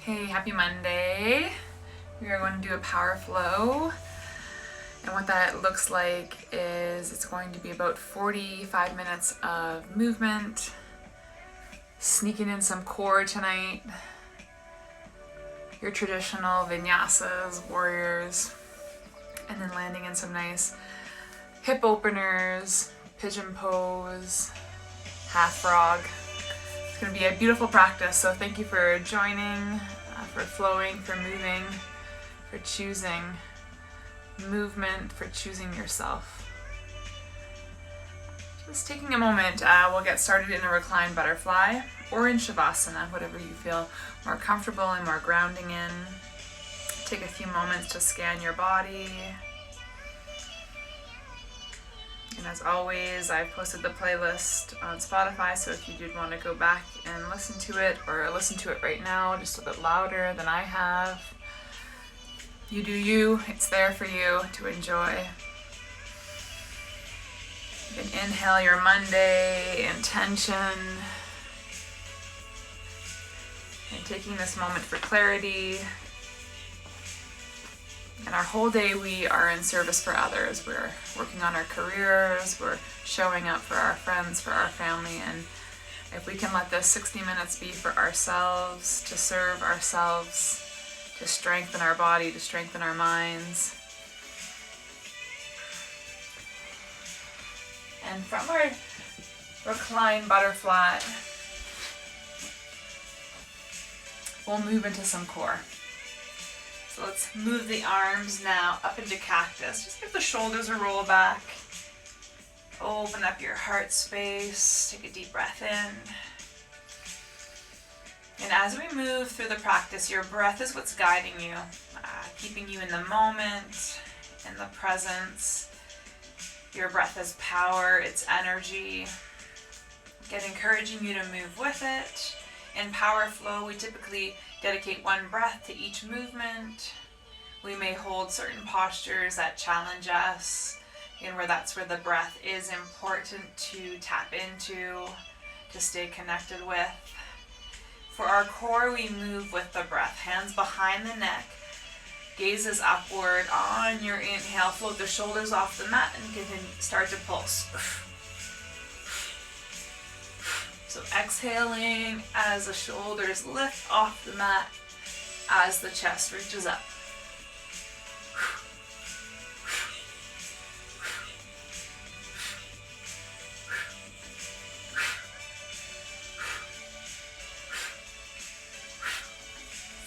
Hey, happy Monday. We are going to do a power flow. And what that looks like is it's going to be about 45 minutes of movement, sneaking in some core tonight, your traditional vinyasas, warriors, and then landing in some nice hip openers, pigeon pose, half frog. It's going to be a beautiful practice, so thank you for joining, for flowing, for moving, for choosing movement, for choosing yourself. Just taking a moment, we'll get started in a reclined butterfly or in Shavasana, whatever you feel more comfortable and more grounding in. Take a few moments to scan your body. And as always, I've posted the playlist on Spotify, so if you did want to go back and listen to it, or listen to it right now just a bit louder than I have, you do you. It's there for you to enjoy. You can inhale your Monday intention, and taking this moment for clarity. And our whole day we are in service for others. We're working on our careers, we're showing up for our friends, for our family, and if we can let this 60 minutes be for ourselves, to serve ourselves, to strengthen our body, to strengthen our minds. And from our reclined butterfly, we'll move into some core. So let's move the arms now up into cactus. Just give the shoulders a roll back. Open up your heart space. Take a deep breath in. And as we move through the practice, your breath is what's guiding you, keeping you in the moment, in the presence. Your breath is power, it's energy. Again, encouraging you to move with it. In power flow, we typically dedicate one breath to each movement. We may hold certain postures that challenge us, and that's where the breath is important to tap into, to stay connected with. For our core, we move with the breath. Hands behind the neck, gazes upward. On your inhale, float the shoulders off the mat and continue, start to pulse. So exhaling as the shoulders lift off the mat, as the chest reaches up.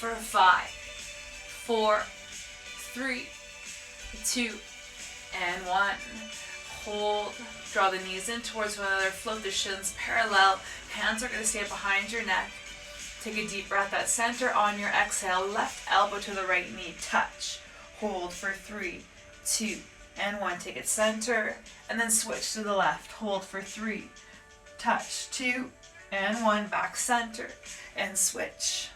For 5, 4, 3, 2, and 1. Hold, draw the knees in towards one another, float the shins parallel, hands are going to stay behind your neck. Take a deep breath at center. On your exhale, left elbow to the right knee, touch. Hold for 3, 2, and 1. Take it center, and then switch to the left. Hold for 3, touch, 2, and 1. Back center, and switch.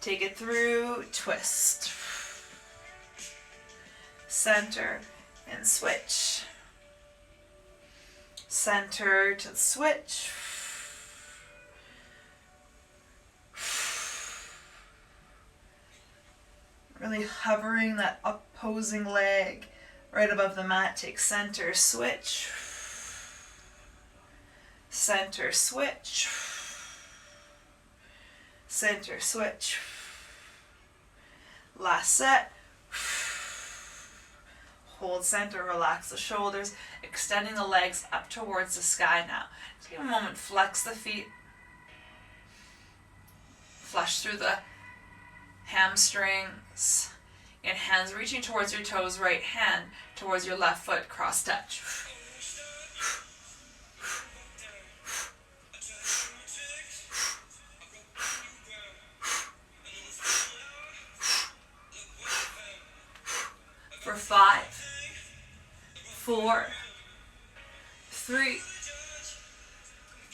Take it through, twist. Center, and switch. Center to switch. Really hovering that opposing leg right above the mat. Take center, switch. Center, switch. Center, switch. Last set. Hold center, relax the shoulders, extending the legs up towards the sky now. Just give a moment, flex the feet. Flush through the hamstrings. And hands reaching towards your toes, right hand towards your left foot, cross touch. For 5, 4, 3,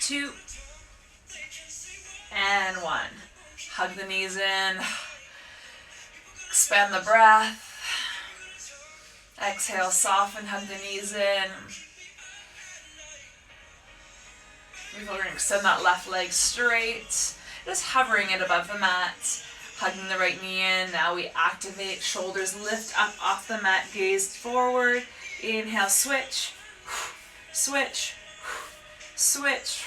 2, and 1. Hug the knees in. Expand the breath. Exhale, soften, hug the knees in. We're going to extend that left leg straight. just hovering it above the mat, hugging the right knee in. Now we activate, shoulders lift up off the mat, gaze forward. Inhale, switch, switch, switch,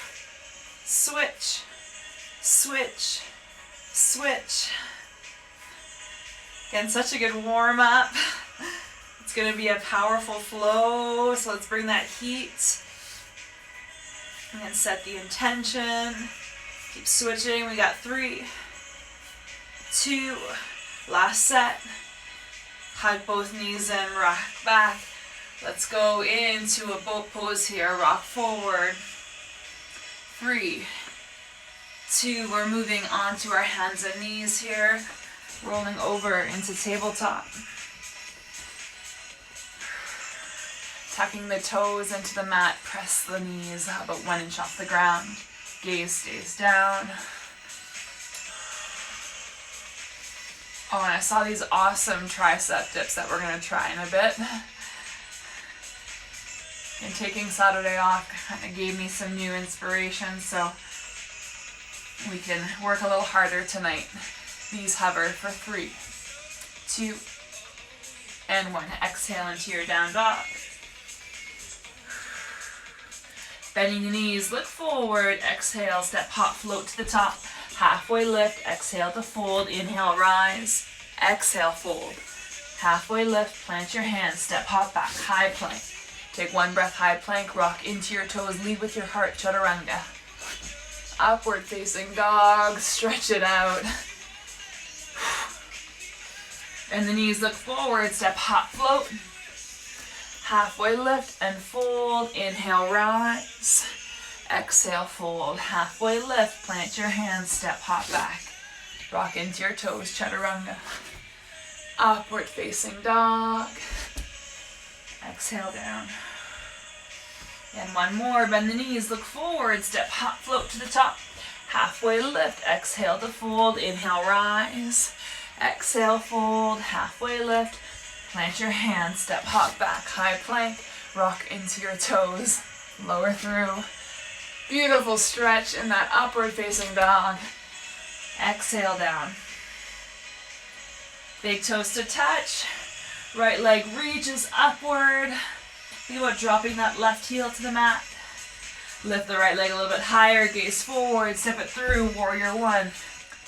switch, switch, switch. Again, such a good warm up. It's going to be a powerful flow, so let's bring that heat and then set the intention. Keep switching. We got 3, 2, last set. Hug both knees in, rock back. Let's go into a boat pose here. Rock forward. 3, 2, we're moving onto our hands and knees here. Rolling over into tabletop. Tucking the toes into the mat, press the knees about 1 inch off the ground. Gaze stays down. Oh, and I saw these awesome tricep dips that we're going to try in a bit. And taking Saturday off kind of gave me some new inspiration, so we can work a little harder tonight. These hover for 3, 2, and 1. Exhale into your down dog. Bending the knees, look forward. Exhale, step, hop, float to the top. Halfway lift, exhale to fold. Inhale, rise. Exhale, fold. Halfway lift, plant your hands, step, hop back, high plank. Take 1 breath, high plank, rock into your toes, lead with your heart, chaturanga. Upward facing dog, stretch it out. And the knees look forward, step, hop, float. Halfway lift and fold. Inhale, rise. Exhale, fold. Halfway lift, plant your hands, step, hop back. Rock into your toes, chaturanga. Upward facing dog. Exhale down. And 1 more, bend the knees, look forward, step, hop, float to the top. Halfway lift, exhale to fold. Inhale, rise. Exhale, fold. Halfway lift. Plant your hands, step, hop back, high plank, rock into your toes, lower through. Beautiful stretch in that upward facing dog. Exhale down. Big toes to touch. Right leg reaches upward. Think about dropping that left heel to the mat. Lift the right leg a little bit higher, gaze forward, step it through, warrior 1.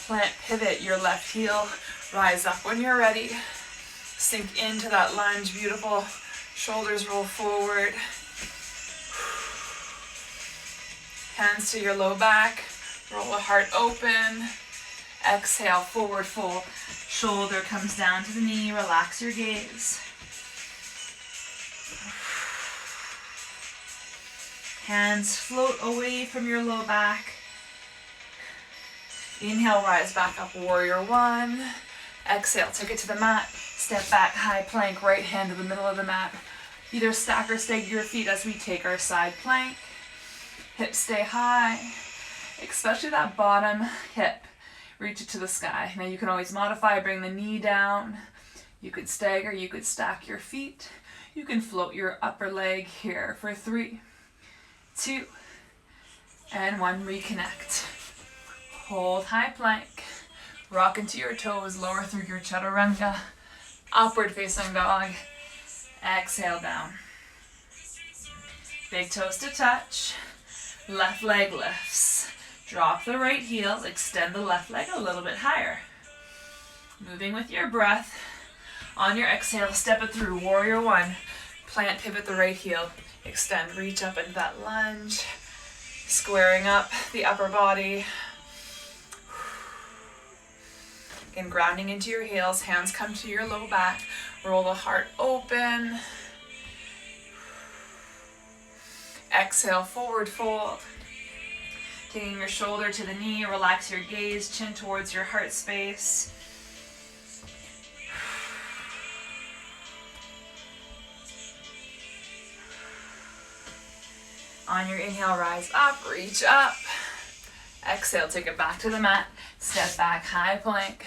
Plant, pivot your left heel, rise up when you're ready. Sink into that lunge, beautiful. Shoulders roll forward. Hands to your low back. Roll the heart open. Exhale, forward fold. Shoulder comes down to the knee. Relax your gaze. Hands float away from your low back. Inhale, rise back up, warrior 1. Exhale, take it to the mat. Step back, high plank, right hand to the middle of the mat. Either stack or stagger your feet as we take our side plank. Hips stay high, especially that bottom hip. Reach it to the sky. Now you can always modify, bring the knee down. You could stagger, you could stack your feet. You can float your upper leg here for 3, 2, and 1. Reconnect. Hold high plank. Rock into your toes, lower through your chaturanga. Upward facing dog. Exhale down. Big toes to touch. Left leg lifts. Drop the right heel. Extend the left leg a little bit higher. Moving with your breath. On your exhale, step it through. Warrior 1. Plant, pivot the right heel. Extend, reach up into that lunge. Squaring up the upper body. Again, grounding into your heels, hands come to your low back, roll the heart open. Exhale, forward fold. Taking your shoulder to the knee, relax your gaze, chin towards your heart space. On your inhale, rise up, reach up. Exhale, take it back to the mat. Step back, high plank.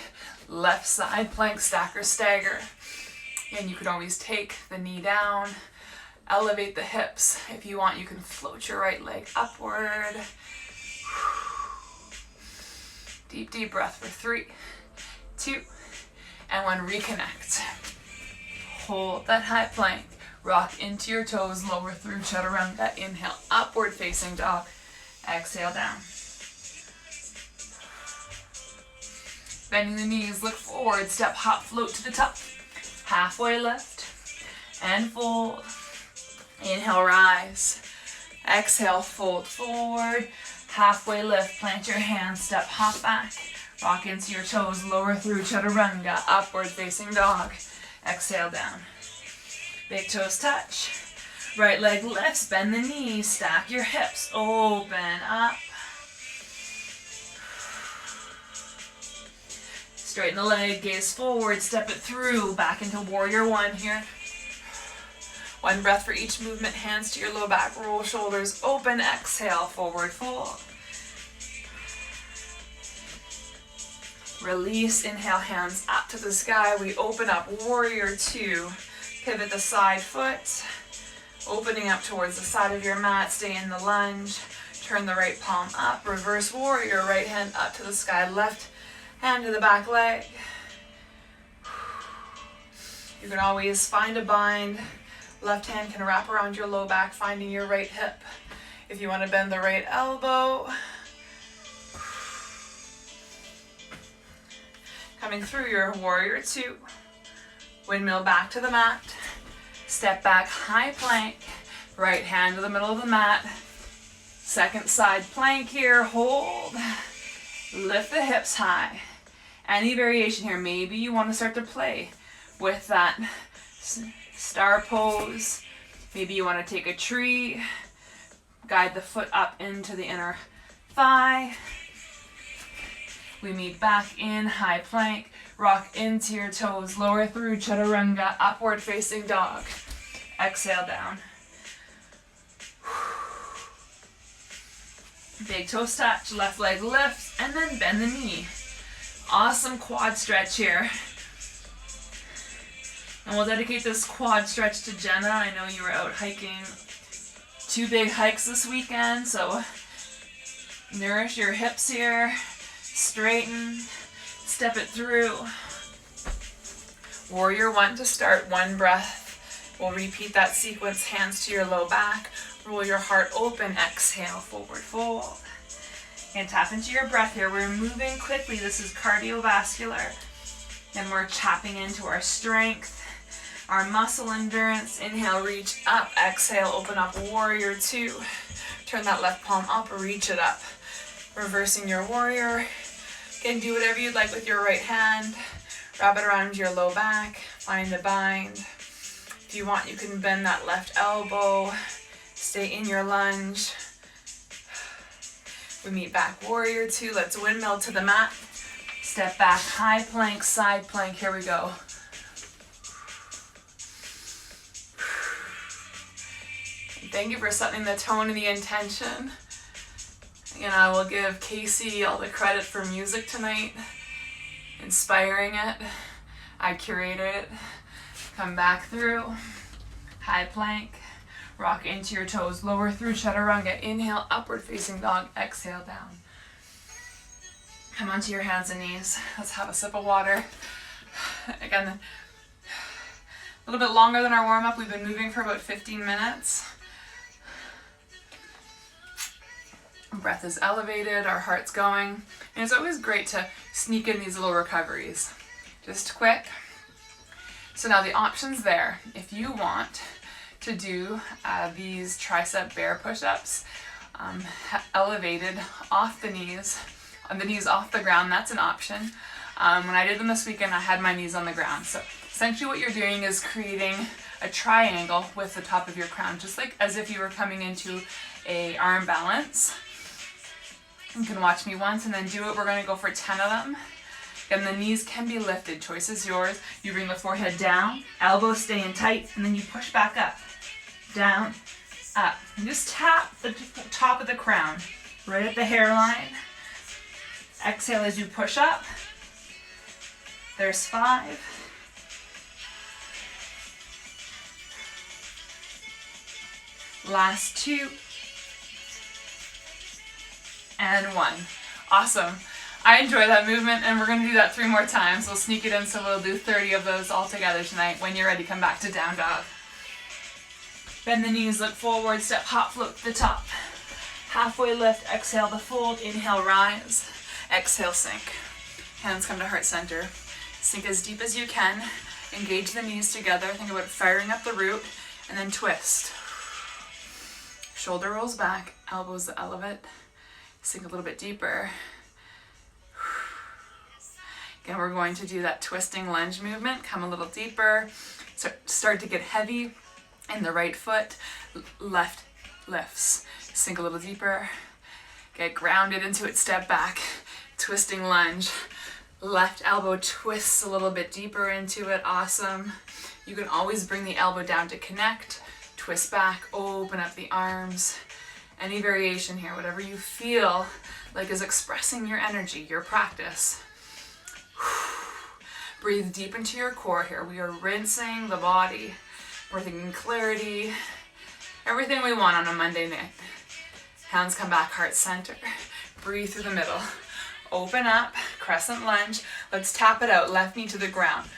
Left side plank, stack or stagger. And you can always take the knee down. Elevate the hips. If you want, you can float your right leg upward. Deep, deep breath for 3, 2, and 1. Reconnect. Hold that high plank. Rock into your toes, lower through chaturanga. Inhale, upward facing dog. Exhale down. Bending the knees, look forward, step, hop, float to the top. Halfway lift and fold. Inhale, rise. Exhale, fold forward. Halfway lift, plant your hands, step, hop back. Rock into your toes, lower through chaturanga, upward facing dog. Exhale down. Big toes touch. Right leg lifts, bend the knees, stack your hips, open up. Straighten the leg, gaze forward, step it through, back into warrior 1 here. 1 breath for each movement, hands to your low back, roll shoulders, open, exhale, forward fold. Release, inhale, hands up to the sky. We open up, warrior 2. Pivot the side foot, opening up towards the side of your mat, stay in the lunge. Turn the right palm up, reverse warrior, right hand up to the sky, left hand to the back leg. You can always find a bind. Left hand can wrap around your low back, finding your right hip. If you want to bend the right elbow. Coming through your warrior 2. Windmill back to the mat. Step back, high plank. Right hand to the middle of the mat. Second side plank here, hold. Lift the hips high. Any variation here, maybe you want to start to play with that star pose. Maybe you want to take a tree, guide the foot up into the inner thigh. We meet back in high plank, rock into your toes, lower through chaturanga, upward facing dog. Exhale down. Big toes touch, left leg lifts, and then bend the knee. Awesome quad stretch here. And we'll dedicate this quad stretch to Jenna. I know you were out hiking 2 big hikes this weekend, so nourish your hips here. Straighten, step it through. Warrior 1 to start, 1 breath. We'll repeat that sequence, hands to your low back. Roll your heart open, exhale, forward fold. And tap into your breath here. We're moving quickly. This is cardiovascular. And we're tapping into our strength, our muscle endurance. Inhale, reach up. Exhale, open up, warrior 2. Turn that left palm up, reach it up. Reversing your warrior. You can do whatever you'd like with your right hand. Wrap it around your low back. Find a bind. If you want, you can bend that left elbow. Stay in your lunge. We meet back, warrior 2. Let's windmill to the mat. Step back, high plank, side plank. Here we go. Thank you for setting the tone and the intention. And I will give Casey all the credit for music tonight. Inspiring it. I curated it. Come back through. High plank. Rock into your toes. Lower through chaturanga. Inhale, upward facing dog. Exhale down. Come onto your hands and knees. Let's have a sip of water. Again, a little bit longer than our warm-up. We've been moving for about 15 minutes. Breath is elevated, our heart's going. And it's always great to sneak in these little recoveries. Just quick. So now the option's there. If you want to do these tricep bear push-ups, elevated off the knees, on the knees off the ground, that's an option. When I did them this weekend, I had my knees on the ground. So essentially what you're doing is creating a triangle with the top of your crown, just like as if you were coming into a arm balance. You can watch me once and then do it. We're going to go for 10 of them. And the knees can be lifted. Choice is yours. You bring the forehead down, elbows stay in tight, and then you push back up. Down, up. And just tap the top of the crown, right at the hairline. Exhale as you push up. There's 5. Last 2. And 1. Awesome. I enjoy that movement, and we're going to do that 3 more times. We'll sneak it in, so we'll do 30 of those all together tonight. When you're ready, come back to down dog. Bend the knees, look forward, step, hop, float to the top. Halfway lift, exhale to fold, inhale, rise. Exhale, sink. Hands come to heart center. Sink as deep as you can. Engage the knees together. Think about firing up the root, and then twist. Shoulder rolls back, elbows elevate. Sink a little bit deeper. Again, we're going to do that twisting lunge movement. Come a little deeper. Start to get heavy in the right foot. Left lifts. Sink a little deeper. Get grounded into it. Step back. Twisting lunge. Left elbow twists a little bit deeper into it. Awesome. You can always bring the elbow down to connect. Twist back. Open up the arms. Any variation here, whatever you feel like is expressing your energy, your practice. Breathe deep into your core here. We are rinsing the body. We're thinking clarity. Everything we want on a Monday night. Hands come back, heart center. Breathe through the middle. Open up, crescent lunge. Let's tap it out, left knee to the ground.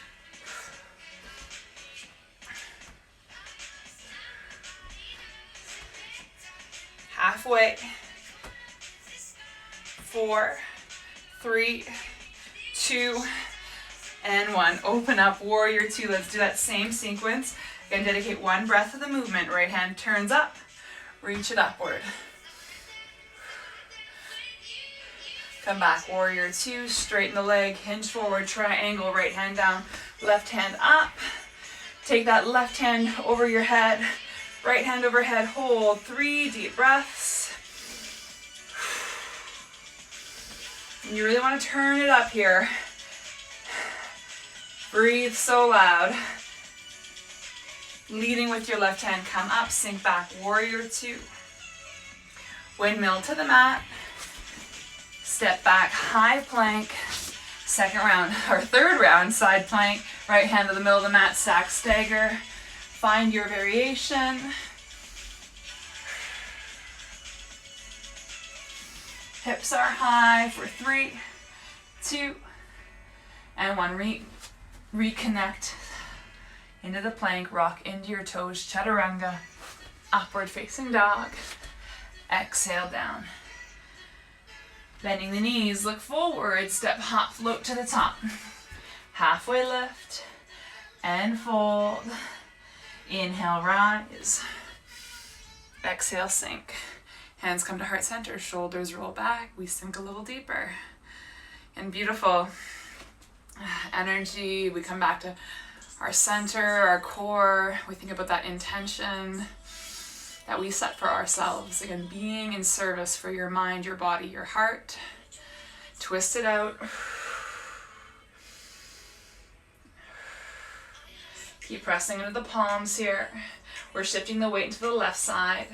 Halfway. 4, 3, 2, and 1. Open up, warrior 2. Let's do that same sequence. Again, dedicate 1 breath to the movement. Right hand turns up, reach it upward. Come back, warrior 2, straighten the leg, hinge forward, triangle, right hand down, left hand up. Take that left hand over your head, right hand overhead, hold 3 deep breaths. And you really want to turn it up here. Breathe so loud. Leading with your left hand, come up, sink back, warrior 2. Windmill to the mat. Step back, high plank. Second round, or third round, side plank. Right hand to the middle of the mat, stack, stagger. Find your variation. Hips are high for 3, 2, and 1. Reconnect into the plank, rock into your toes, chaturanga, upward facing dog. Exhale down. Bending the knees, look forward, step, hop, float to the top. Halfway lift and fold. Inhale, rise. Exhale, sink. Hands come to heart center, shoulders roll back. We sink a little deeper. And beautiful energy. We come back to our center, our core. We think about that intention that we set for ourselves. Again, being in service for your mind, your body, your heart. Twist it out. Keep pressing into the palms here. We're shifting the weight to the left side.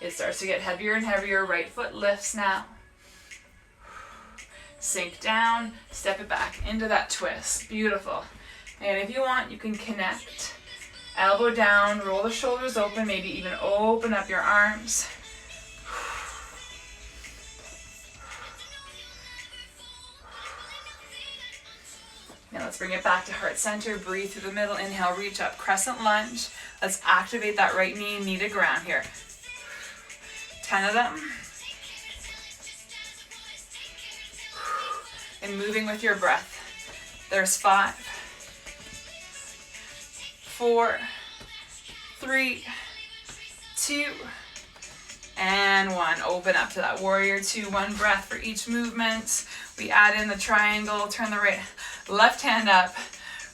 It starts to get heavier and heavier. Right foot lifts now. Sink down, step it back into that twist. Beautiful. And if you want, you can connect. Elbow down, roll the shoulders open, maybe even open up your arms. Now let's bring it back to heart center. Breathe through the middle. Inhale, reach up, crescent lunge. Let's activate that right knee to ground here. 10 of them. And moving with your breath. There's 5, 4, 3, 2, and 1. Open up to that warrior 2. 1 breath for each movement. We add in the triangle. Turn the left hand up.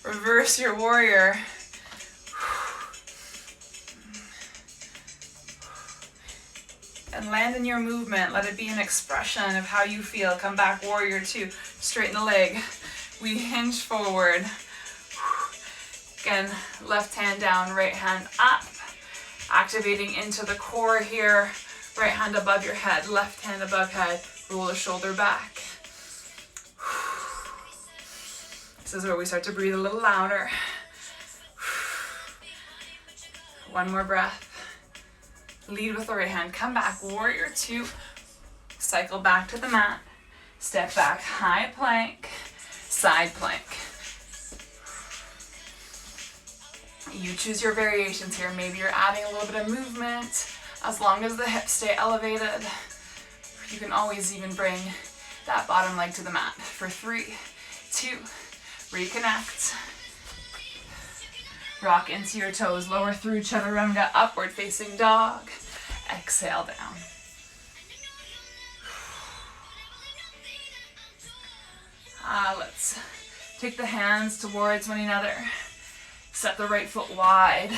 Reverse your warrior. And land in your movement. Let it be an expression of how you feel. Come back, warrior 2. Straighten the leg. We hinge forward. Again, left hand down, right hand up. Activating into the core here. Right hand above your head, left hand above head. Roll the shoulder back. This is where we start to breathe a little louder. 1 more breath. Lead with the right hand. Come back, warrior 2. Cycle back to the mat. Step back, high plank, side plank. You choose your variations here. Maybe you're adding a little bit of movement. As long as the hips stay elevated, you can always even bring that bottom leg to the mat. For 3, 2, reconnect. Rock into your toes, lower through chaturanga, upward facing dog. Exhale down. Let's take the hands towards one another. Step the right foot wide,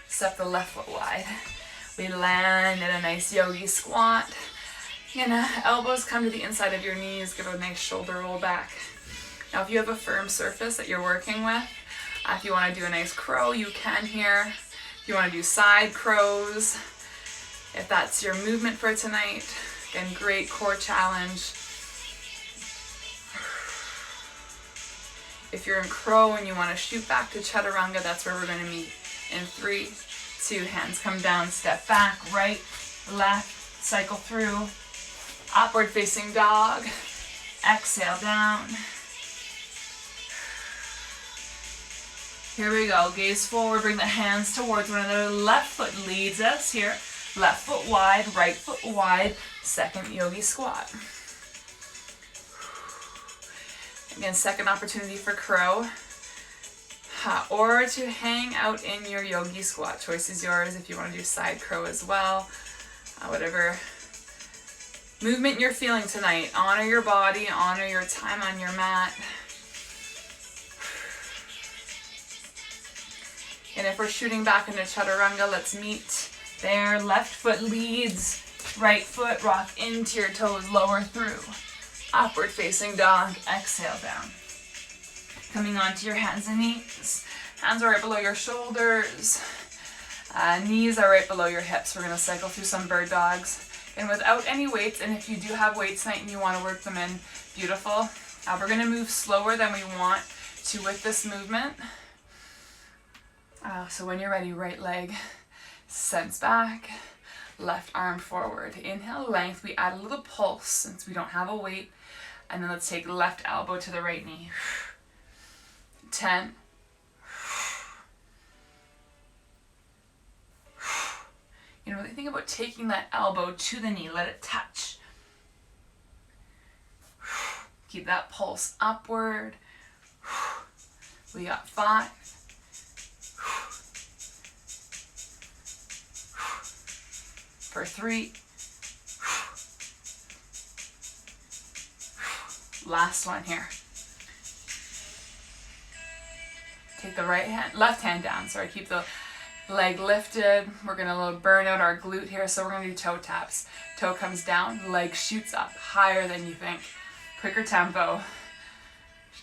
step the left foot wide. We land in a nice yogi squat. Elbows come to the inside of your knees, give a nice shoulder roll back. Now if you have a firm surface that you're working with, if you want to do a nice crow, you can here. If you want to do side crows, if that's your movement for tonight, again, great core challenge. If you're in crow and you want to shoot back to chaturanga, that's where we're going to meet. In 3, 2, hands come down, step back, right, left, cycle through, upward facing dog, exhale down. Here we go, gaze forward, bring the hands towards one another, left foot leads us here, left foot wide, right foot wide, second yogi squat. Again, second opportunity for crow, or to hang out in your yogi squat. Choice is yours if you want to do side crow as well. Whatever movement you're feeling tonight, honor your body, honor your time on your mat. And if we're shooting back into chaturanga, let's meet there. Left foot leads, right foot, rock into your toes, lower through. Upward facing dog, exhale down. Coming onto your hands and knees. Hands are right below your shoulders. Knees are right below your hips. We're going to cycle through some bird dogs. And without any weights, and if you do have weights tonight and you want to work them in, beautiful. We're going to move slower than we want to with this movement. So when you're ready, right leg sends back, left arm forward. Inhale, length. We add a little pulse since we don't have a weight. And then let's take left elbow to the right knee. 10. Really think about taking that elbow to the knee. Let it touch. Keep that pulse upward. We got 5. For 3. Last one here. Take the left hand down. Sorry, keep the leg lifted. We're gonna burn out our glute here, so we're gonna do toe taps. Toe comes down, leg shoots up higher than you think. Quicker tempo.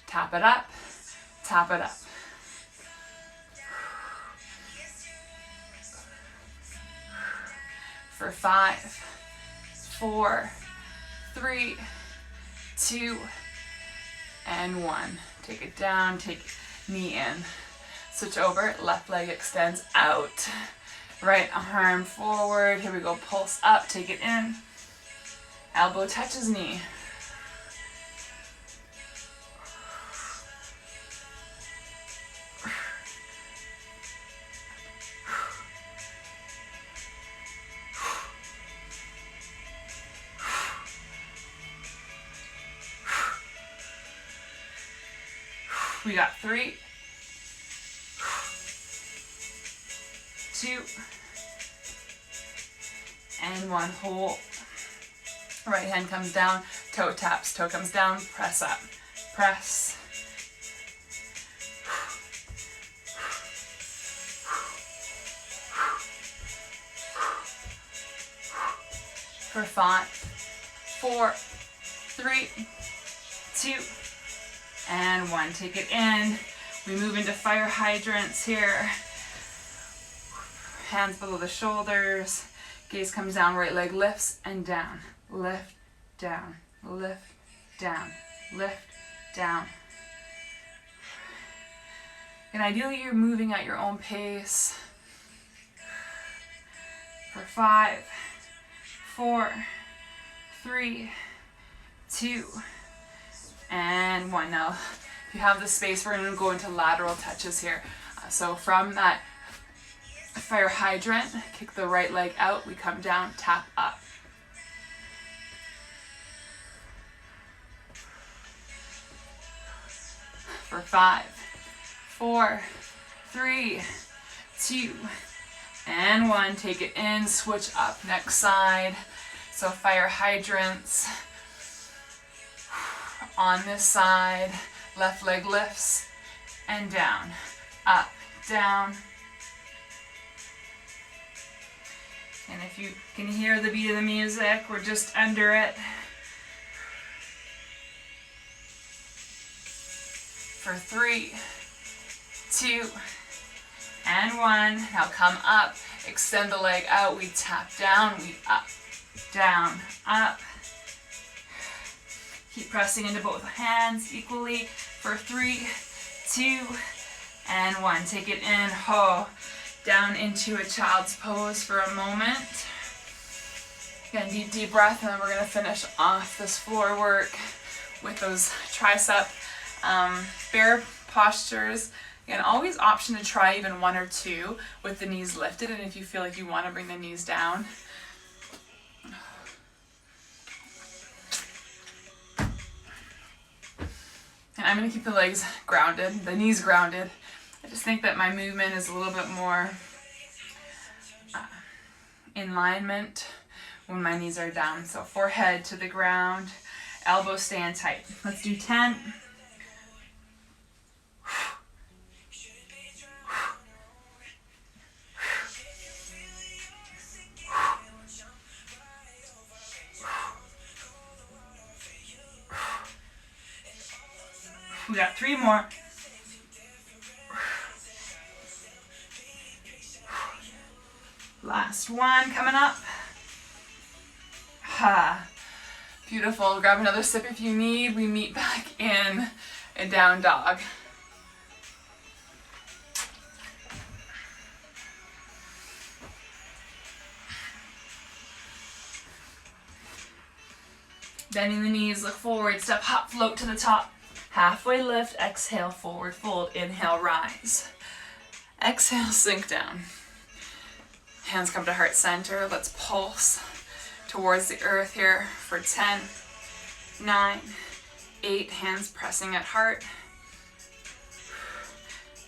Tap it up, tap it up. For 5, 4, 3, 2, and 1. Take it down, take knee in. Switch over, left leg extends out. Right arm forward. Here we go, pulse up, take it in. Elbow touches knee. We got 3, 2, and 1. Hold. Right hand comes down, toe taps, toe comes down, press up, press. For 5, 4, 3, 2, and 1. Take it in. We move into fire hydrants here. Hands below the shoulders. Gaze comes down, right leg lifts and down. Lift, down, lift, down, lift, down. And ideally you're moving at your own pace. For 5, 4, 3, 2, and 1. Now, if you have the space, we're going to go into lateral touches here. So from that fire hydrant, kick the right leg out, we come down, tap up. For 5, 4, 3, 2, and 1. Take it in, switch up, next side. So fire hydrants on this side, left leg lifts and down, up, down. And if you can hear the beat of the music, we're just under it. For 3, 2, and 1. Now come up, extend the leg out, we tap down, we up, down, up. Keep pressing into both hands equally for 3, 2, and 1. Take it in, down into a child's pose for a moment. Again, deep breath, and then we're going to finish off this floor work with those tricep bear postures. Again, always option to try even 1 or 2 with the knees lifted, and if you feel like you want to bring the knees down. And I'm going to keep the legs grounded, the knees grounded. I just think that my movement is a little bit more in alignment when my knees are down. So forehead to the ground, elbows stand tight. Let's do 10. We got 3 more. Last one coming up. Beautiful. Grab another sip if you need. We meet back in a down dog. Bending the knees, look forward, step, hop, float to the top. Halfway lift, exhale, forward fold, inhale, rise. Exhale, sink down. Hands come to heart center. Let's pulse towards the earth here for 10, 9, 8, hands pressing at heart.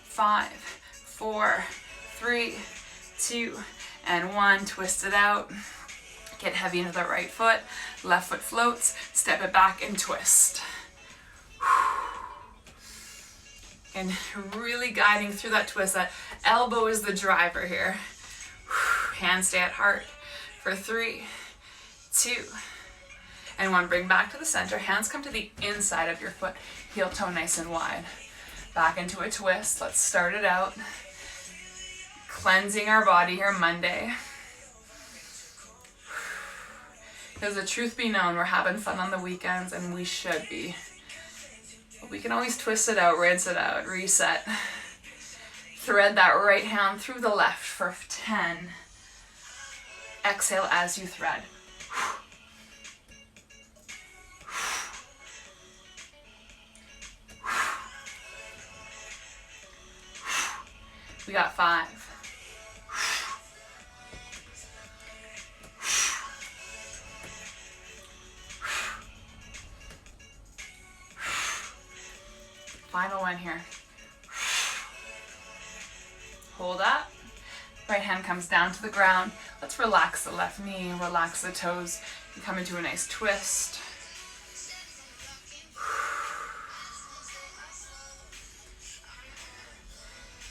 5, 4, 3, 2, and 1. Twist it out. Get heavy into the right foot. Left foot floats. Step it back and twist. And really guiding through that twist. That elbow is the driver here. Hands stay at heart for 3, 2, and 1. Bring back to the center. Hands come to the inside of your foot. Heel toe nice and wide. Back into a twist. Let's start it out. Cleansing our body here Monday. Because the truth be known, we're having fun on the weekends, and we should be. But we can always twist it out, rinse it out, reset. Thread that right hand through the left for 10. Exhale as you thread. We got 5. Final one here. Hold up. Right hand comes down to the ground. Let's relax the left knee, relax the toes. You come into a nice twist.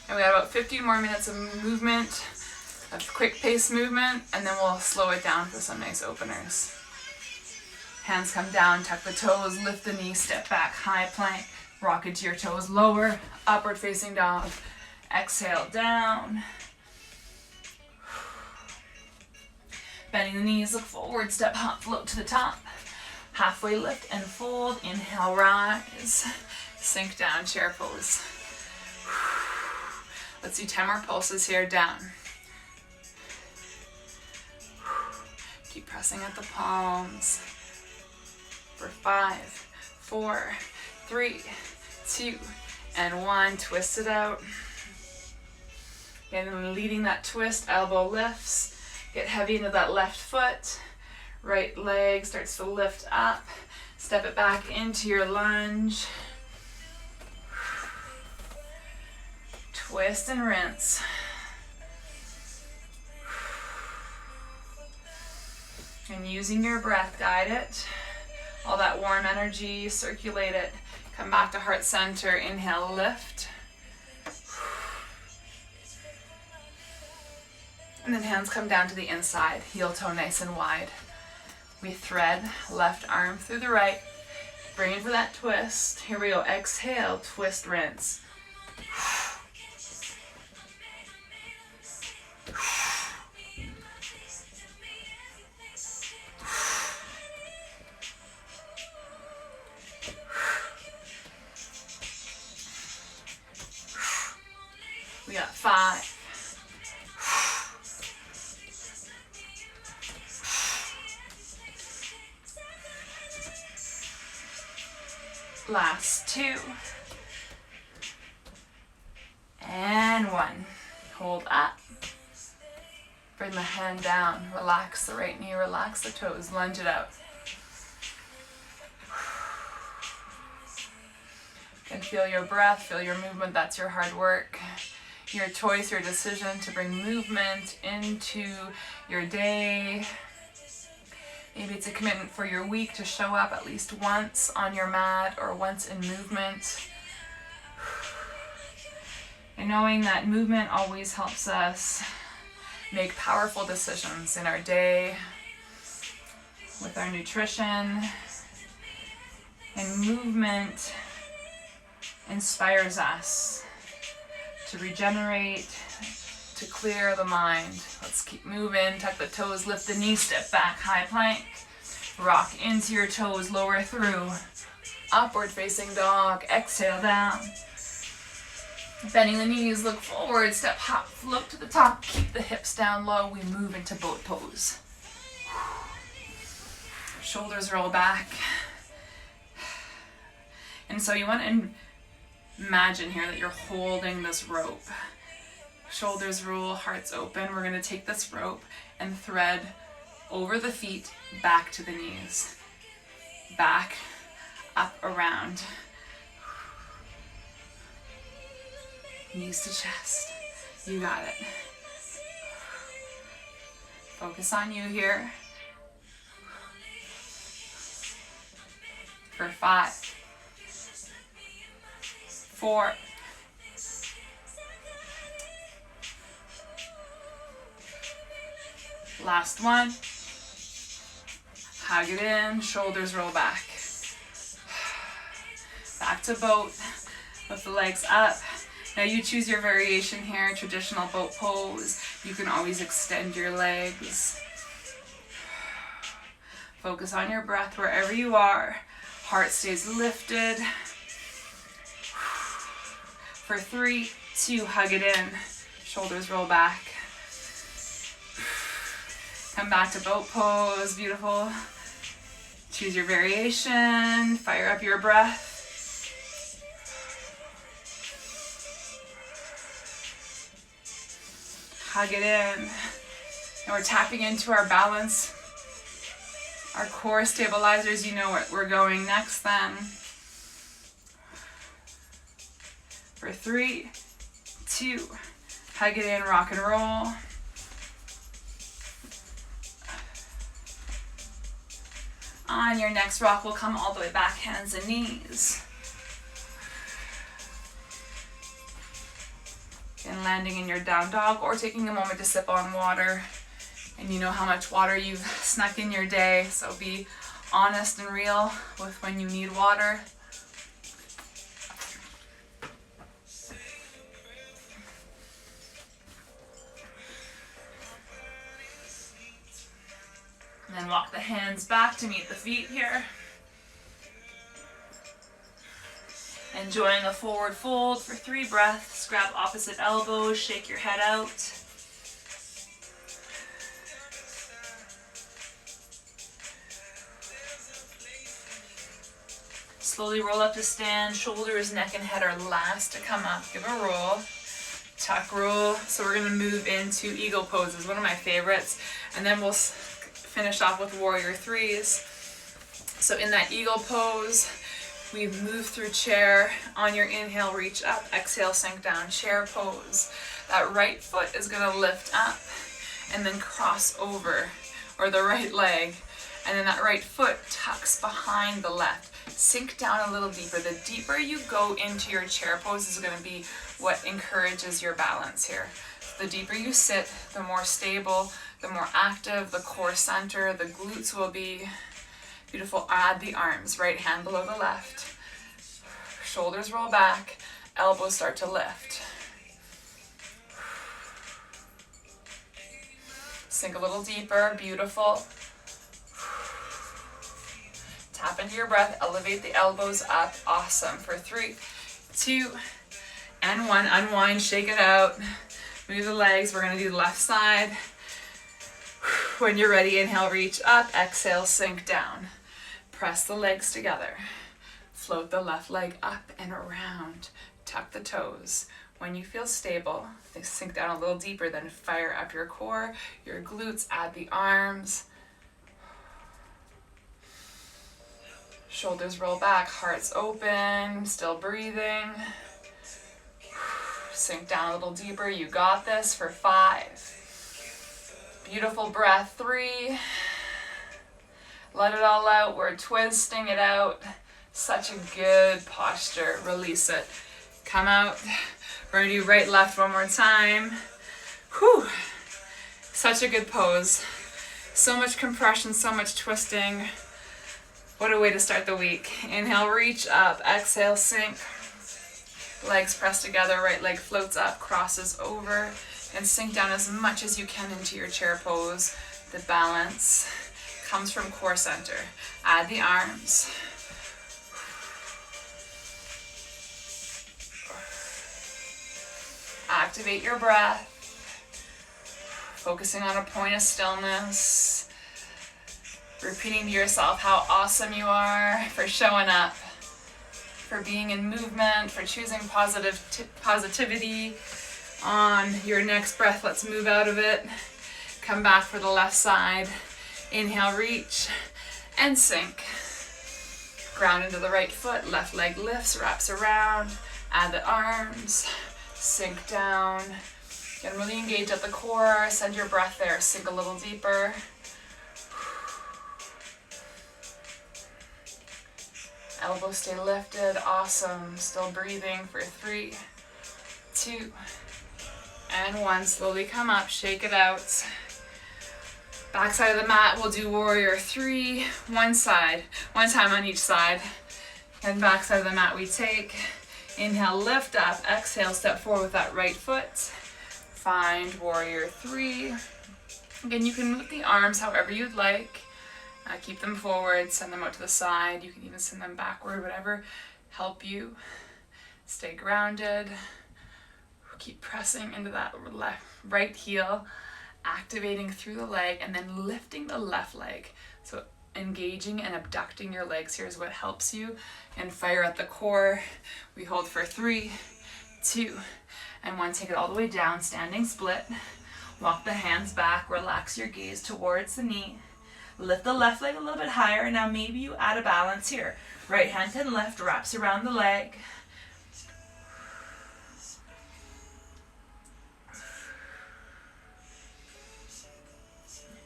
And we got about 15 more minutes of movement, of quick pace movement, and then we'll slow it down for some nice openers. Hands come down, tuck the toes, lift the knee, step back, high plank. Rock into your toes, lower, upward facing dog. Exhale down. Bending the knees, look forward, step, hop, float to the top. Halfway lift and fold, inhale, rise. Sink down, chair pose. Let's do 10 more pulses here, down. Keep pressing at the palms. For 5, 4, 3, 2, and 1. Twist it out. And then leading that twist, elbow lifts. Get heavy into that left foot. Right leg starts to lift up. Step it back into your lunge. Twist and rinse. And using your breath, guide it. All that warm energy, circulate it. Come back to heart center. Inhale, lift. And then hands come down to the inside. Heel toe nice and wide. We thread left arm through the right. Bring it for that twist. Here we go. Exhale, twist, rinse. We got 5. Last 2. And 1. Hold up. Bring the hand down. Relax the right knee, relax the toes, lunge it out. You can feel your breath, feel your movement. That's your hard work. Your choice, your decision to bring movement into your day. Maybe it's a commitment for your week to show up at least once on your mat or once in movement. And knowing that movement always helps us make powerful decisions in our day, with our nutrition. And movement inspires us to regenerate, to clear the mind. Let's keep moving. Tuck the toes, lift the knees, step back, high plank. Rock into your toes, lower through. Upward facing dog. Exhale down. Bending the knees, look forward, step hop, float to the top. Keep the hips down low. We move into boat pose. Shoulders roll back. And so you want to imagine here that you're holding this rope. Shoulders roll, hearts open. We're going to take this rope and thread over the feet, back to the knees. Back, up, around. Knees to chest. You got it. Focus on you here. For 5, 4, last 1. Hug it in, shoulders roll back. Back to boat, lift the legs up. Now you choose your variation here, traditional boat pose. You can always extend your legs. Focus on your breath wherever you are. Heart stays lifted. For 3, 2, hug it in. Shoulders roll back. Come back to boat pose, beautiful. Choose your variation, fire up your breath. Hug it in. And we're tapping into our balance, our core stabilizers. You know what we're going next then. For 3, 2, hug it in, rock and roll. On your next rock, we'll come all the way back, hands and knees. And landing in your down dog or taking a moment to sip on water. And you know how much water you've snuck in your day, so be honest and real with when you need water. And then walk the hands back to meet the feet here. Enjoying a forward fold for 3 breaths. Grab opposite elbows, shake your head out. Slowly roll up to stand. Shoulders, neck, and head are last to come up. Give a roll. Tuck roll. So we're going to move into eagle poses, one of my favorites. And then we'll finish off with warrior threes. So in that eagle pose, we move through chair. On your inhale, reach up. Exhale, sink down. Chair pose. That right foot is going to lift up and then cross over, or the right leg. And then that right foot tucks behind the left. Sink down a little deeper. The deeper you go into your chair pose is going to be what encourages your balance here. The deeper you sit, the more stable, the more active, the core center, the glutes will be. Beautiful. Add the arms. Right hand below the left. Shoulders roll back. Elbows start to lift. Sink a little deeper. Beautiful. Tap into your breath. Elevate the elbows up. Awesome. For 3, 2, and 1. Unwind. Shake it out. Move the legs. We're going to do the left side. When you're ready, inhale, reach up. Exhale, sink down. Press the legs together. Float the left leg up and around. Tuck the toes. When you feel stable, they sink down a little deeper, then fire up your core, your glutes, add the arms. Shoulders roll back, heart's open, still breathing. Sink down a little deeper, you got this for 5. Beautiful breath, 3. Let it all out, we're twisting it out. Such a good posture, release it. Come out, we're gonna do right, left one more time. Whew, such a good pose. So much compression, so much twisting. What a way to start the week. Inhale, reach up, exhale, sink. Legs press together, right leg floats up, crosses over, and sink down as much as you can into your chair pose. The balance comes from core center. Add the arms. Activate your breath. Focusing on a point of stillness. Repeating to yourself how awesome you are for showing up, for being in movement, for choosing positivity. On your next breath, let's move out of it. Come back for the left side. Inhale, reach, and sink. Ground into the right foot, left leg lifts, wraps around. Add the arms, sink down. Get really engaged at the core. Send your breath there, sink a little deeper. Elbows stay lifted, awesome. Still breathing for 3, 2, and 1. Slowly come up, shake it out. Back side of the mat, we'll do warrior 3, one side, one time on each side. And back side of the mat we take. Inhale, lift up, exhale, step forward with that right foot. Find warrior 3. Again, you can move the arms however you'd like. Keep them forward, send them out to the side. You can even send them backward, whatever help you. Stay grounded. Keep pressing into that right heel, activating through the leg, and then lifting the left leg. So engaging and abducting your legs here is what helps you. And fire at the core. We hold for 3, 2, and 1. Take it all the way down, standing split. Walk the hands back, relax your gaze towards the knee. Lift the left leg a little bit higher. Now maybe you add a balance here. Right hand can lift, wraps around the leg.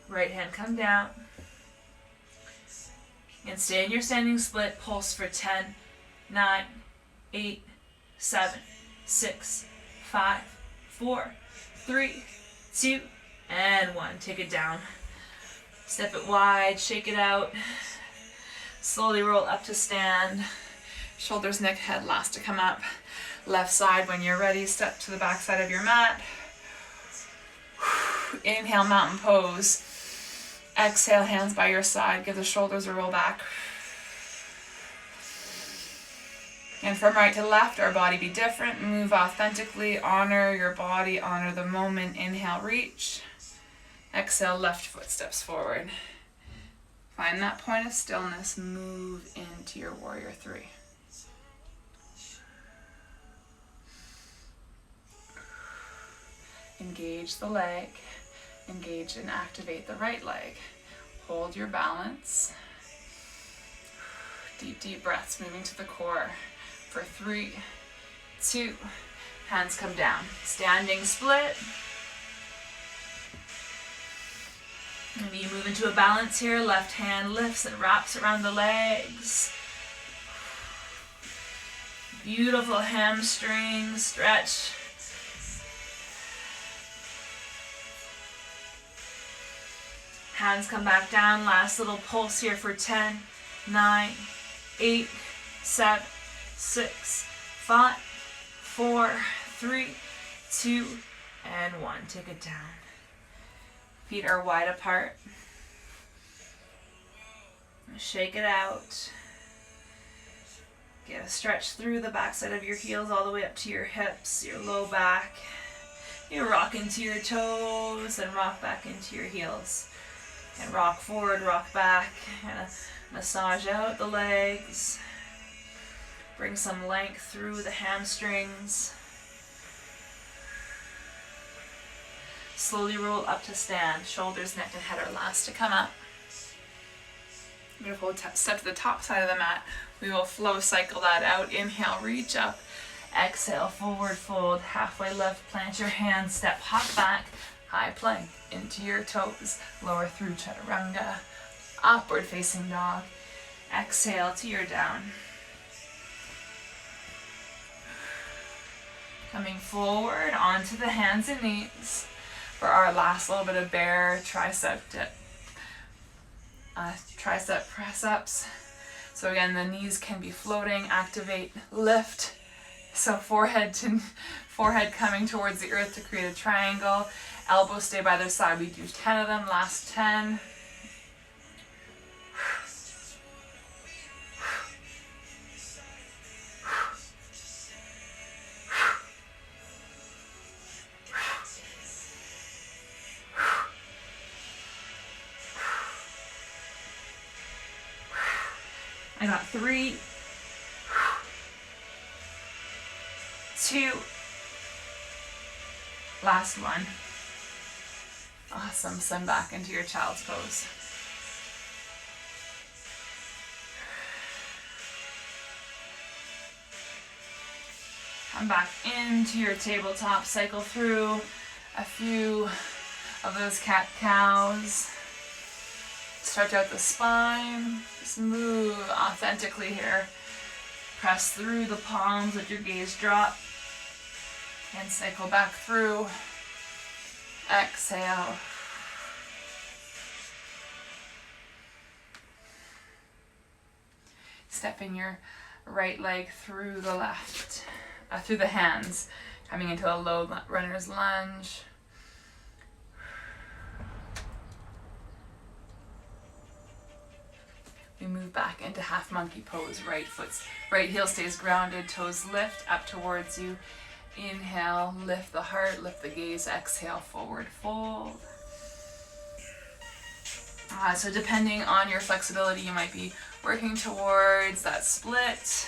Right hand come down. And stay in your standing split. Pulse for 10, 9, 8, 7, 6, 5, 4, 3, 2, and 1. Take it down. Step it wide, shake it out. Slowly roll up to stand. Shoulders, neck, head last to come up. Left side when you're ready, step to the back side of your mat. Inhale, mountain pose. Exhale, hands by your side. Give the shoulders a roll back. And from right to left, our body be different. Move authentically. Honor your body. Honor the moment. Inhale, reach. Exhale, left foot steps forward. Find that point of stillness. Move into your warrior 3. Engage the leg. Engage and activate the right leg. Hold your balance. Deep, deep breaths moving to the core. For 3, 2, hands come down. Standing split. Maybe you move into a balance here. Left hand lifts and wraps around the legs. Beautiful hamstring stretch. Hands come back down. Last little pulse here for 10, 9, 8, 7, 6, 5, 4, 3, 2, and 1. Take it down. Feet are wide apart. Shake it out. Get a stretch through the backside of your heels all the way up to your hips, your low back. You rock into your toes and rock back into your heels. And rock forward, rock back, and massage out the legs. Bring some length through the hamstrings. Slowly roll up to stand. Shoulders, neck, and head are last to come up. Beautiful. Step to the top side of the mat. We will flow cycle that out. Inhale, reach up. Exhale, forward fold. Halfway lift, plant your hands, step, hop back. High plank into your toes. Lower through chaturanga. Upward facing dog. Exhale to your down. Coming forward onto the hands and knees for our last little bit of bear tricep dip. Tricep press ups. So again, the knees can be floating. Activate, lift. So forehead coming towards the earth to create a triangle. Elbows stay by their side. We do 10 of them. Last 10. I got 3, 2, last one. Awesome. Send back into your child's pose. Come back into your tabletop. Cycle through a few of those cat-cows. Stretch out the spine. Just move authentically here. Press through the palms, let your gaze drop. And cycle back through. Exhale. Stepping your right leg through the left, through the hands, coming into a low runner's lunge. We move back into half monkey pose. Right heel stays grounded, toes lift up towards you. Inhale, lift the heart, lift the gaze. Exhale, forward fold. So depending on your flexibility, you might be working towards that split.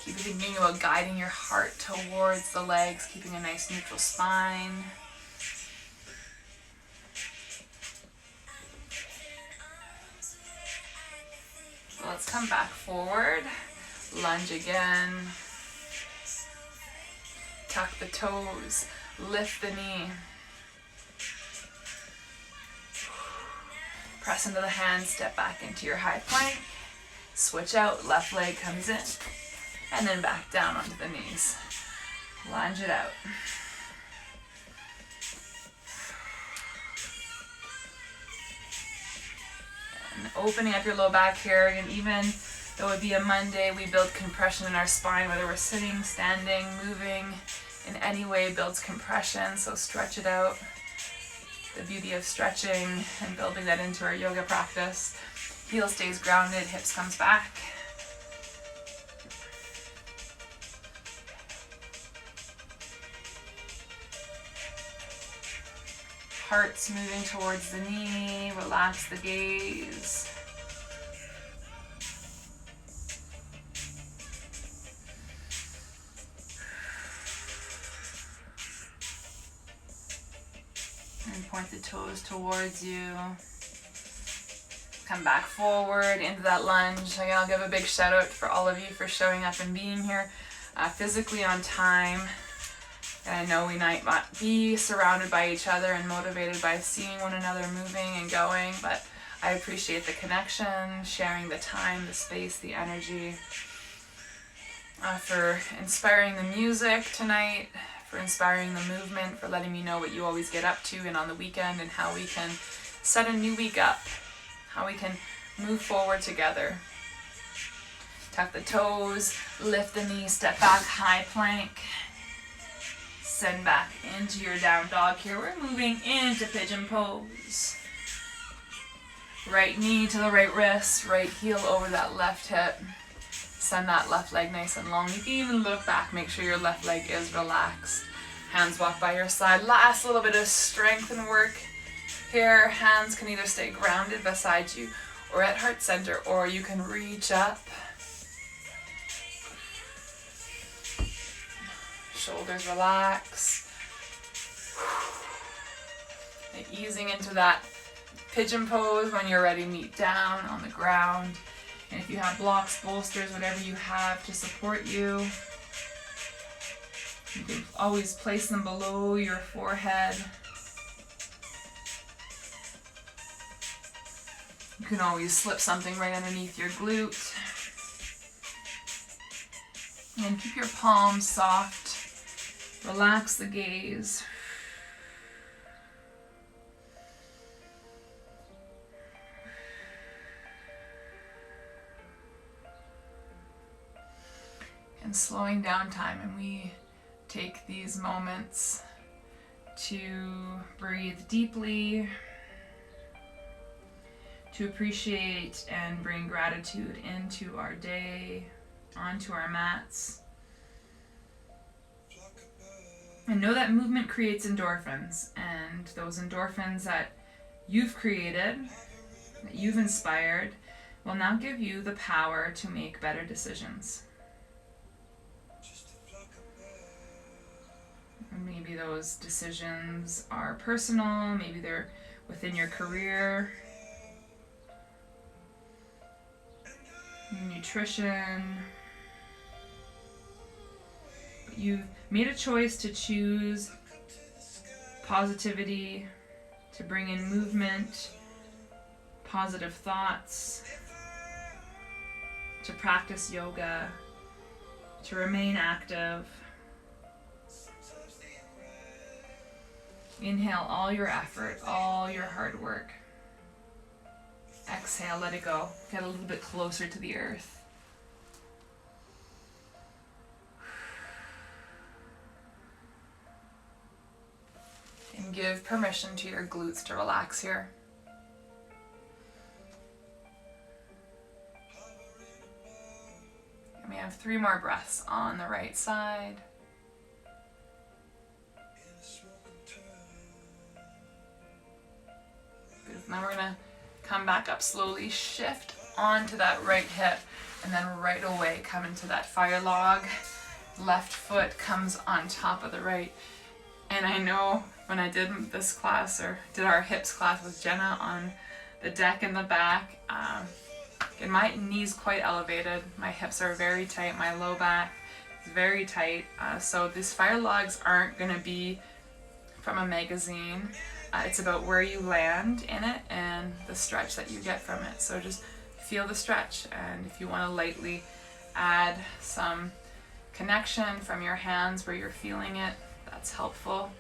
Keep thinking about guiding your heart towards the legs, keeping a nice neutral spine. So let's come back forward, lunge again. Tuck the toes, lift the knee. Press into the hands, step back into your high plank. Switch out, left leg comes in. And then back down onto the knees. Lunge it out. And opening up your low back here, and even though it would be a Monday, we build compression in our spine, whether we're sitting, standing, moving, in any way builds compression, so stretch it out. The beauty of stretching and building that into our yoga practice. Heel stays grounded, hips comes back. Heart's moving towards the knee, relax the gaze. point the toes towards you. Come back forward into that lunge. Again, I'll give a big shout out for all of you for showing up and being here physically on time. And I know we might not be surrounded by each other and motivated by seeing one another moving and going, but I appreciate the connection, sharing the time, the space, the energy, for inspiring the music tonight, for inspiring the movement, for letting me know what you always get up to and on the weekend, and how we can set a new week up, how we can move forward together. Tuck the toes, lift the knees, step back, high plank. Send back into your down dog here. We're moving into pigeon pose. Right knee to the right wrist, right heel over that left hip. Send that left leg nice and long. You can even look back, make sure your left leg is relaxed. Hands walk by your side. Last little bit of strength and work here. Hands can either stay grounded beside you or at heart center, or you can reach up. Shoulders relax. And easing into that pigeon pose. When you're ready, meet down on the ground. And if you have blocks, bolsters, whatever you have to support you, you can always place them below your forehead. You can always slip something right underneath your glute. And keep your palms soft. Relax the gaze. And slowing down time, and we take these moments to breathe deeply, to appreciate and bring gratitude into our day, onto our mats. And know that movement creates endorphins, and those endorphins that you've created, that you've inspired, will now give you the power to make better decisions. And maybe those decisions are personal, maybe they're within your career, nutrition. But you've made a choice to choose positivity, to bring in movement, positive thoughts, to practice yoga, to remain active. Inhale all your effort, all your hard work. Exhale, let it go. Get a little bit closer to the earth. And give permission to your glutes to relax here. And we have 3 more breaths on the right side. Good. Now we're gonna come back up slowly, shift onto that right hip, and then right away come into that fire log. Left foot comes on top of the right. And I know when I did this class, or did our hips class with Jenna on the deck in the back, and my knee's quite elevated. My hips are very tight. My low back is very tight. So these fire logs aren't going to be from a magazine. It's about where you land in it and the stretch that you get from it. So just feel the stretch. And if you want to lightly add some connection from your hands where you're feeling it, that's helpful.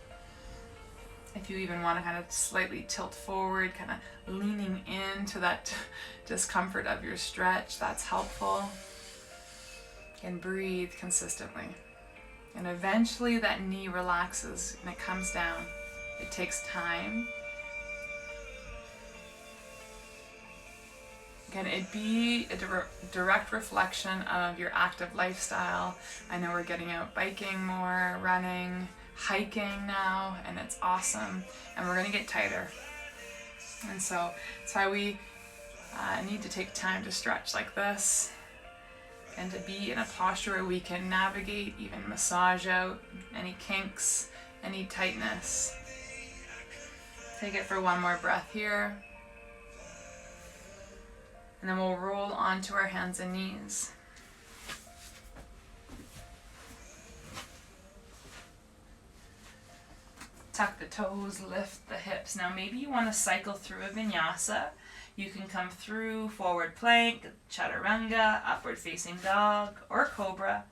If you even want to kind of slightly tilt forward, kind of leaning into that discomfort of your stretch, that's helpful. And breathe consistently. And eventually that knee relaxes and it comes down. It takes time. Can it be a direct reflection of your active lifestyle? I know we're getting out biking more, running, hiking now, and it's awesome. And we're going to get tighter. And so that's why we need to take time to stretch like this and to be in a posture where we can navigate, even massage out any kinks, any tightness. Take it for one more breath here. And then we'll roll onto our hands and knees. Tuck the toes, lift the hips. Now maybe you want to cycle through a vinyasa. You can come through forward plank, chaturanga, upward facing dog, or cobra.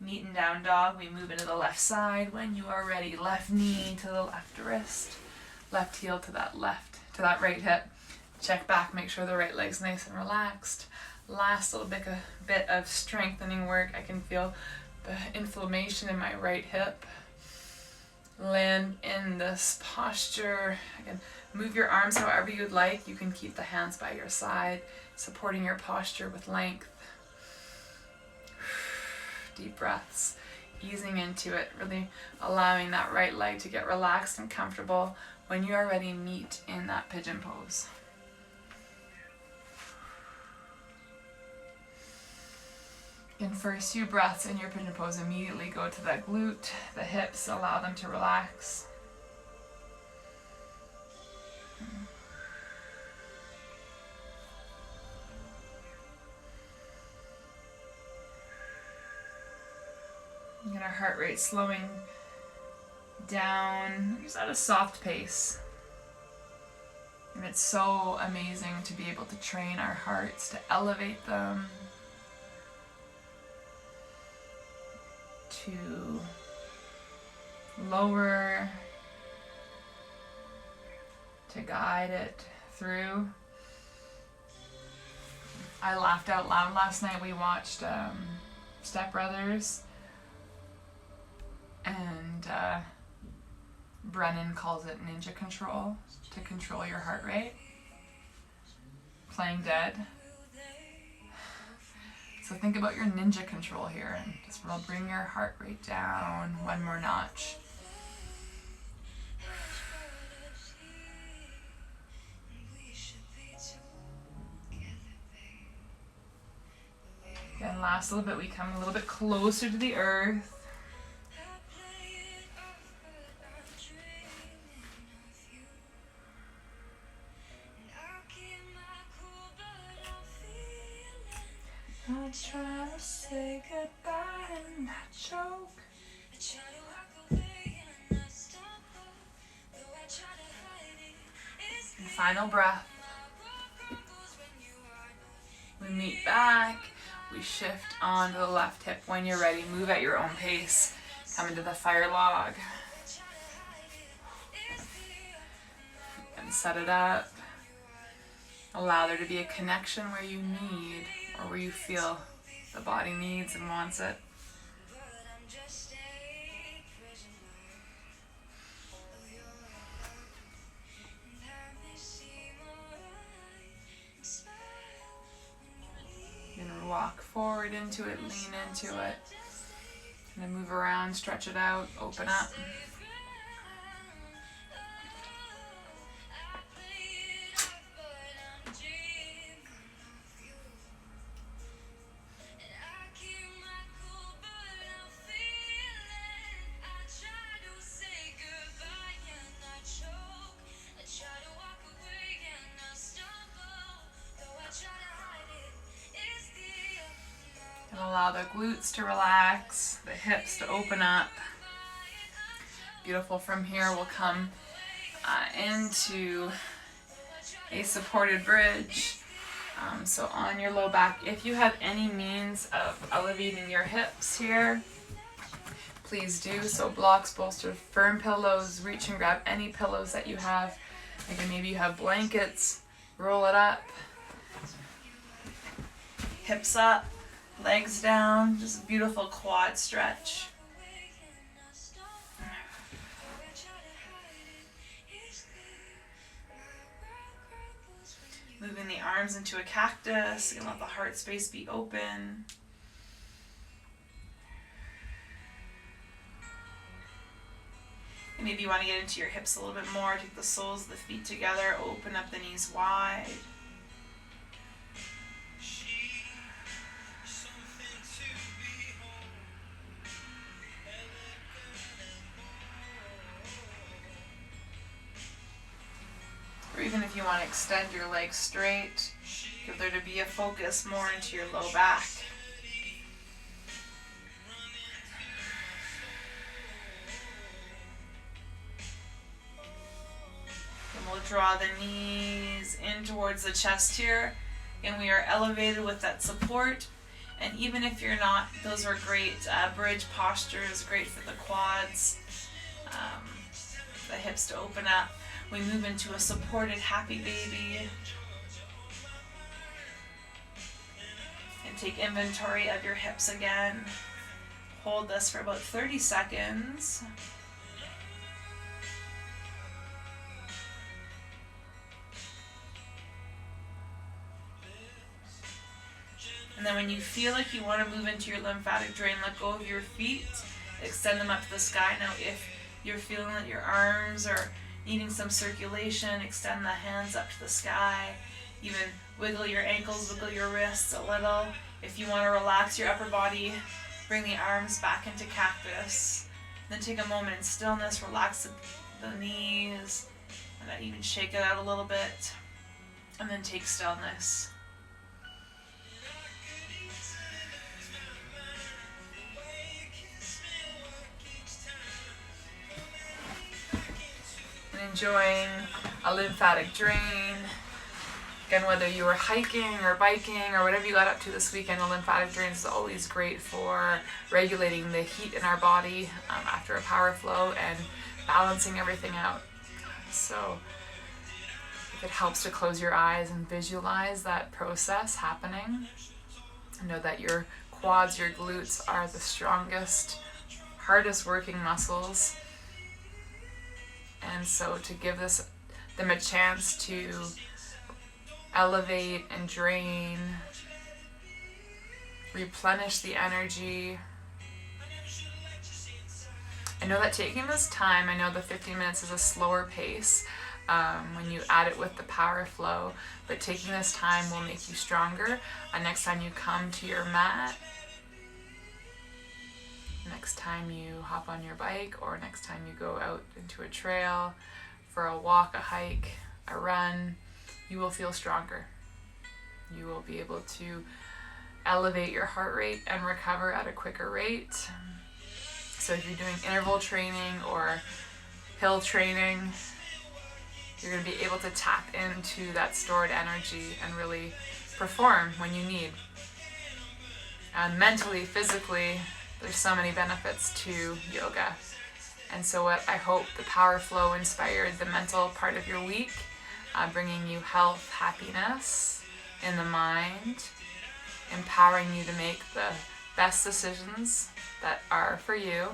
Meet and down dog, we move into the left side. When you are ready, left knee to the left wrist, left heel to that right hip. Check back, make sure the right leg's nice and relaxed. Last little bit of strengthening work. I can feel the inflammation in my right hip. Land in this posture. Again, move your arms however you'd like. You can keep the hands by your side, supporting your posture with length. Deep breaths, easing into it, really allowing that right leg to get relaxed and comfortable. When you are ready, meet in that pigeon pose. In first few breaths in your pigeon pose, immediately go to that glute, the hips, allow them to relax. Get our heart rate slowing down, just at a soft pace. And it's so amazing to be able to train our hearts, to elevate them, to lower, to guide it through. I laughed out loud last night. We watched Step Brothers, and Brennan calls it ninja control, to control your heart rate. Playing dead. So think about your ninja control here, and just bring your heart rate down one more notch. Again, last little bit, we come a little bit closer to the earth. I try to say goodbye and not choke. And final breath. We meet back. We shift onto the left hip. When you're ready, move at your own pace. Come into the fire log. And set it up. Allow there to be a connection where you need, or where you feel the body needs and wants it. You're going to walk forward into it, lean into it. And then move around, stretch it out, open up. And allow the glutes to relax, the hips to open up. Beautiful. From here, we'll come into a supported bridge. So on your low back, if you have any means of elevating your hips here, please do. So blocks, bolsters, firm pillows, reach and grab any pillows that you have. Again, maybe you have blankets, roll it up. Hips up. Legs down, just a beautiful quad stretch. Moving the arms into a cactus, and let the heart space be open. And maybe you want to get into your hips a little bit more. Take the soles of the feet together, open up the knees wide. You want to extend your legs straight. Give there to be a focus more into your low back. And we'll draw the knees in towards the chest here. And we are elevated with that support. And even if you're not, those are great bridge postures, great for the quads, the hips to open up. We move into a supported happy baby. And take inventory of your hips again. Hold this for about 30 seconds. And then when you feel like you want to move into your lymphatic drain, let go of your feet, extend them up to the sky. Now if you're feeling that your arms are needing some circulation, extend the hands up to the sky. Even wiggle your ankles, wiggle your wrists a little. If you want to relax your upper body, bring the arms back into cactus. Then take a moment in stillness, relax the knees, and then even shake it out a little bit. And then take stillness. And enjoying a lymphatic drain. Again, whether you were hiking or biking or whatever you got up to this weekend, the lymphatic drain is always great for regulating the heat in our body after a power flow and balancing everything out. So if it helps to close your eyes and visualize that process happening, know that your quads, your glutes are the strongest, hardest working muscles. And so to give them a chance to elevate and drain, replenish the energy. I know that taking this time, I know the 15 minutes is a slower pace when you add it with the power flow, but taking this time will make you stronger. Next time you come to your mat, next time you hop on your bike, or next time you go out into a trail for a walk, a hike, a run, you will feel stronger. You will be able to elevate your heart rate and recover at a quicker rate. So if you're doing interval training or hill training, you're going to be able to tap into that stored energy and really perform when you need. And mentally, physically, there's so many benefits to yoga. And so what I hope the power flow inspired the mental part of your week, bringing you health, happiness in the mind, empowering you to make the best decisions that are for you,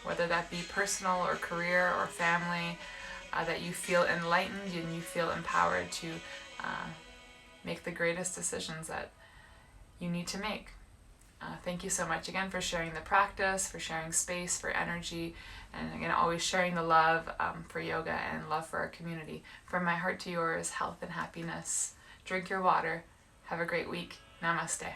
whether that be personal or career or family, that you feel enlightened and you feel empowered to make the greatest decisions that you need to make. Thank you so much again for sharing the practice, for sharing space, for energy, and again, always sharing the love for yoga and love for our community. From my heart to yours, health and happiness. Drink your water. Have a great week. Namaste.